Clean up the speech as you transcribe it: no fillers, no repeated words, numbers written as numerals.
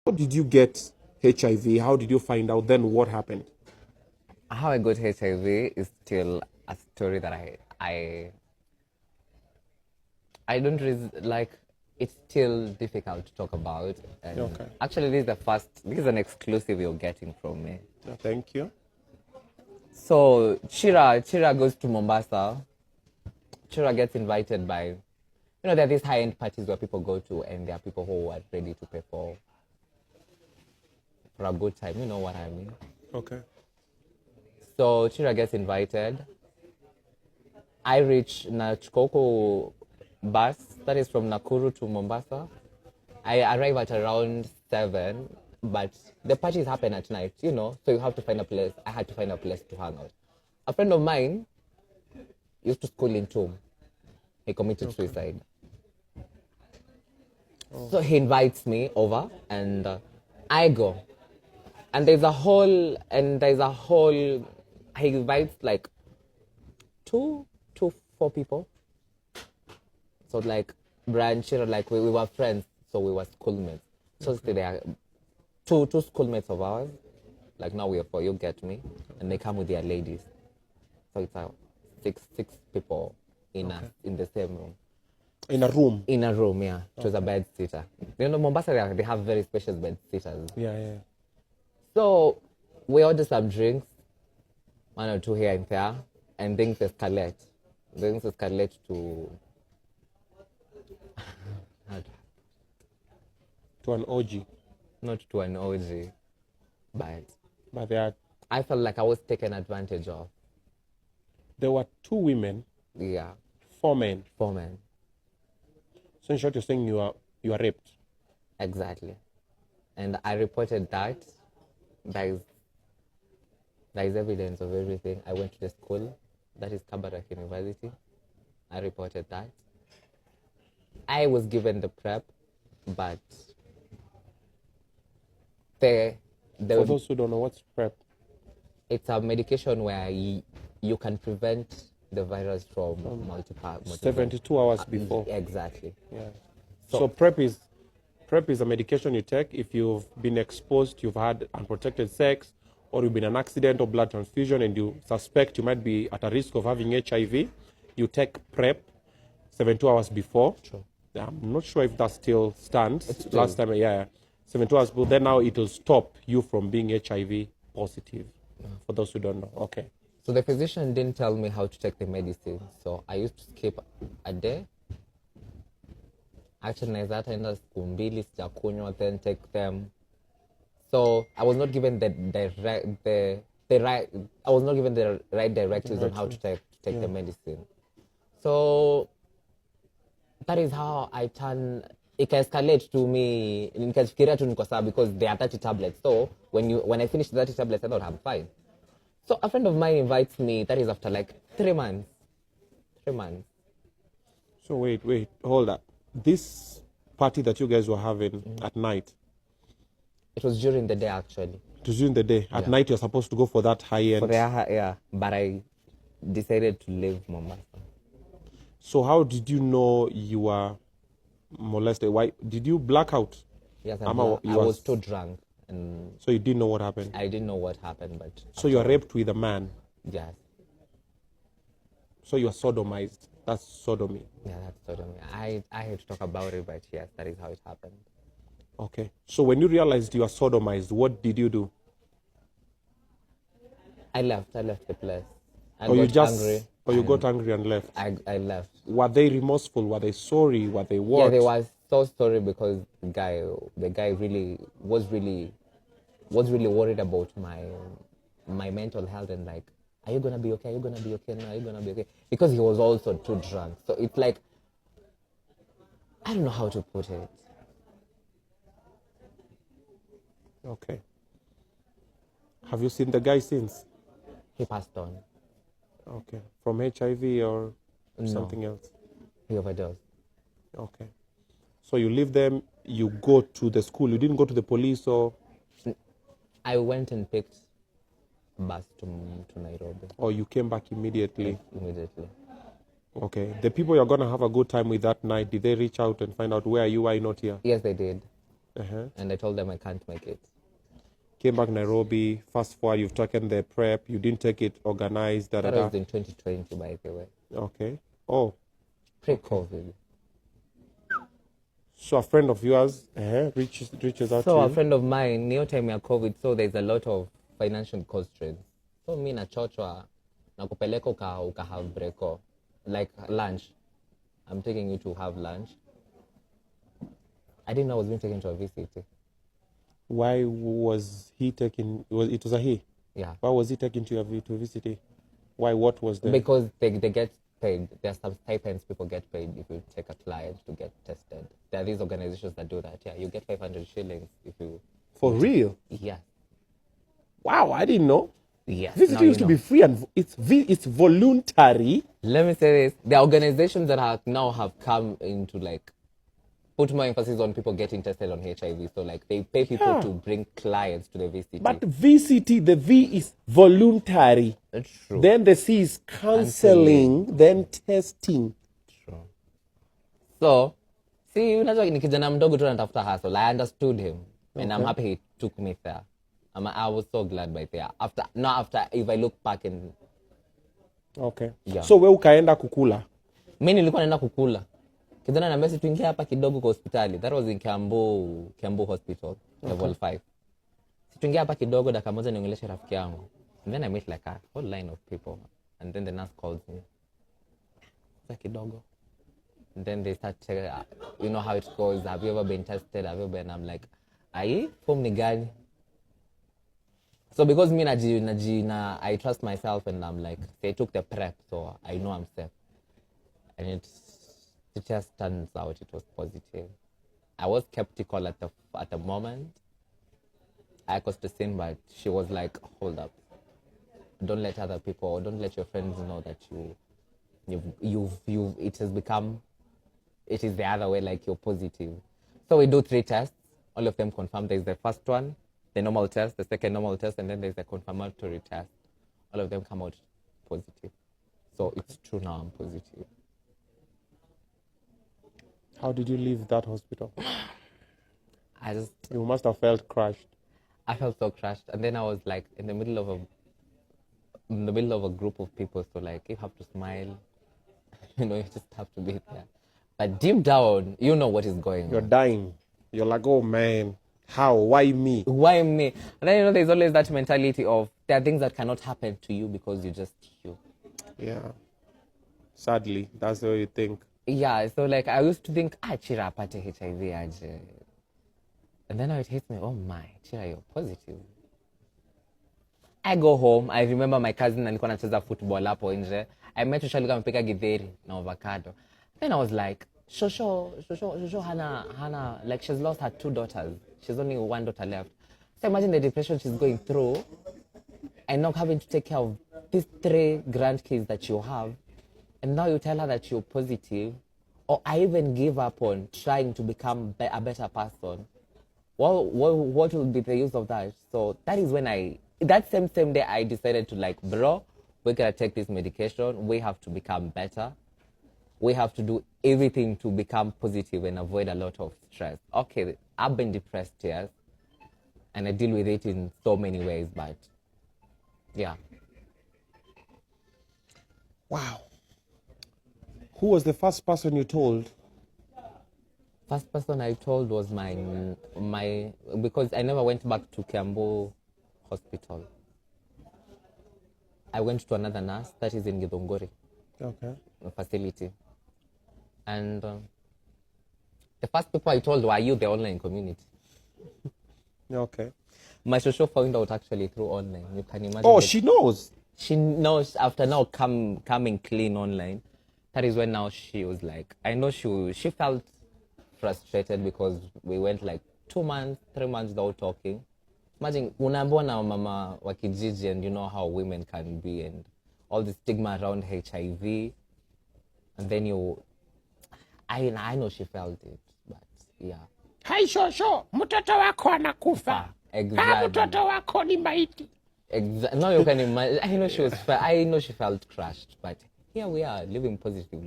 How did you get HIV? How did you find out? Then what happened? How I got HIV is still a story that I don't really like. It's still difficult to talk about. And Okay. actually, this is an exclusive you're getting from me. Thank you. So Chira goes to Mombasa. Chira gets invited by, there are these high-end parties where people go to, and there are people who are ready to pay for a good time. You know what I mean? Okay. So Chira gets invited. I reach Nachikoko bus that is from Nakuru to Mombasa. I arrive at around 7, but the parties happen at night, so you have to find a place. I had to find a place to hang out. A friend of mine used to school in Tom. He committed suicide. So he invites me over, and I go. And there's a whole, he invites like 4 people. So like Brian, Chira, like we were friends, so we were schoolmates. So there are two schoolmates of ours. Like now we are 4, you get me, and they come with their ladies. So it's six people in the same room. In a room? In a room, yeah. It was a bed sitter. Mombasa, they have very special bed sitters. Yeah. So we order some drinks, 1 or 2 here and there, and things escalate. Things escalate to an orgy. Not to an orgy, but I felt like I was taken advantage of. There were 2 women. Yeah. 4 men. 4 men. So in short, you're saying you are raped. Exactly. And I reported that. There is evidence of everything. I went to the school, that is Kabarak University. I reported that. I was given the prep, but for those who don't know, what's PrEP? It's a medication where you can prevent the virus from multiple 72 hours before. Exactly. Yeah. So PrEP is a medication you take if you've been exposed, you've had unprotected sex, or you've been in an accident or blood transfusion, and you suspect you might be at a risk of having HIV. You take PrEP 72 hours before. Sure. I'm not sure if that still stands. Last time, 72 hours, but then now it will stop you from being HIV positive. For those who don't know. Okay. So the physician didn't tell me how to take the medicine. So I used to skip a day. Actually, naweza enda siku mbili sijakunywa, then take them. So I was not given the right directives on how to take the medicine. So that is how I it can escalate to me. Nikafikiria tu niko sawa because there are 30 tablets. So when I finish the 30 tablets, I thought I'm fine. So a friend of mine invites me, that is after like 3 months. 3 months. So wait, hold up. This party that you guys were having at night? It was during the day, actually. It was during the day. At night, you're supposed to go for that high end. Yeah, but I decided to leave Mombasa. So how did you know you were molested? Why did you black out? Yes, I was too drunk. And so you didn't know what happened? I didn't know what happened, but... So you were raped with a man? Yes. So you were sodomized? That's sodomy? Yeah, that's sodomy. I had to talk about it, but yes, that is how it happened. Okay. So when you realized you were sodomized, what did you do? I left the place. You got angry and left? I left. Were they remorseful? Were they sorry? Were they what? Yeah, they were so sorry because the guy really was worried about my mental health, and like, are you gonna be okay? Are you gonna be okay? No, are you gonna be okay? Because he was also too drunk. So it's like, I don't know how to put it. Okay. Have you seen the guy since? He passed on. Okay. From HIV or something else? He overdosed. Okay. So you leave them, you go to the school. You didn't go to the police or? I went and picked a bus to Nairobi. Or you came back immediately? Yes, immediately. Okay. The people you're going to have a good time with that night, did they reach out and find out where you are not here? Yes, they did. and I told them I can't make it. Came back Nairobi. Fast forward, you've taken the prep. You didn't take it organized. That was in 2020, by the way. Okay. Oh. Pre-COVID. So a friend of yours reaches out to you. So a friend of mine, near time ya COVID, so there's a lot of financial constraints. So me na chochwa, na kupeleka uka have breko, like lunch. I'm taking you to have lunch. I didn't know I was being taken to a VCT. Why was he taking? It was a he. Yeah. Why was he taken to a VCT? Why? What was the? Because they get paid. There's some stipends people get paid if you take a client to get tested. There are these organizations that do that. Yeah, you get 500 shillings if you. For real? Yeah. Wow, I didn't know. Yes. VCT used to be free and it's voluntary. Let me say this: the organizations that have come into like put more emphasis on people getting tested on HIV. So like they pay people to bring clients to the VCT. But VCT, the V is voluntary. That's true. Then the C is counseling, then testing. True. So, see, unajua ni kijana mdogo tu anatafuta hustle. I understood him. And I'm happy he took me there. I was so glad by there. After, if I look back and... Okay. Yeah. So we ukaenda kukula? Mimi nilikuwa naenda kukula. Kijana na message tuingia hapa kidogo kwa hospitali. That was in Kiambu Hospital, level 5. Tuingia hapa kidogo dakika moja niongeleshe rafiki yangu. And then I meet like a whole line of people. And then the nurse calls me. Kidogo. And then they start checking, you know how it goes. Have you ever been tested? Have you ever been? I'm like, ai, form ni gani? So because me I trust myself and I'm like, they took the prep, so I know I'm safe. And it just turns out it was positive. I was skeptical at the moment. I caused a scene, but she was like, hold up. Don't let other people, don't let your friends know that it has become, it is the other way, like you're positive. So we do 3 tests. All of them confirmed. There's the first one, the normal test, the second normal test, and then there's the confirmatory test. All of them come out positive. So it's true now, I'm positive. How did you leave that hospital? You must have felt crushed. I felt so crushed. And then I was like in the middle of a group of people. So like you have to smile, you just have to be there. But deep down, you know what is going on. You're dying. You're like, oh man, how? Why me? Why me? And then there's always that mentality of there are things that cannot happen to you because you're just you. Yeah. Sadly, that's what you think. Yeah, so like I used to think, Chira apate HIV aje. And then now it hits me, oh my, Chira, you're positive. I go home, I remember my cousin alikuwa anacheza football hapo nje. I met her, alikuwa amepika githeri na avocado. Then I was like, Shosho Hana, like she's lost her 2 daughters. She's only 1 daughter left. So imagine the depression she's going through and now having to take care of these 3 grandkids that you have. And now you tell her that you're positive, or I even give up on trying to become a better person. What will be the use of that? So that is when that same day I decided to like, bro, we gotta take this medication. We have to become better. We have to do everything to become positive and avoid a lot of stress. Okay, I've been depressed, yes, and I deal with it in so many ways, but yeah. Wow. Who was the first person you told? First person I told was my because I never went back to Kiambu Hospital. I went to another nurse that is in Githunguri. Okay. Facility. And the first people I told were the online community. Okay. My social found out actually through online. You can imagine. Oh, she knows. She knows after now coming clean online. That is when now she was like, I know she felt frustrated because we went like 2 months, 3 months without talking. Imagine, unaambiwa na mama wa kijiji and you know how women can be and all the stigma around HIV. And then I know she felt it, but yeah. Hai shosho, mtoto wako anakufa. Exactly. Mtoto wako ni maiti. Exactly. Now you can imagine. I know she felt crushed, but here we are living positively.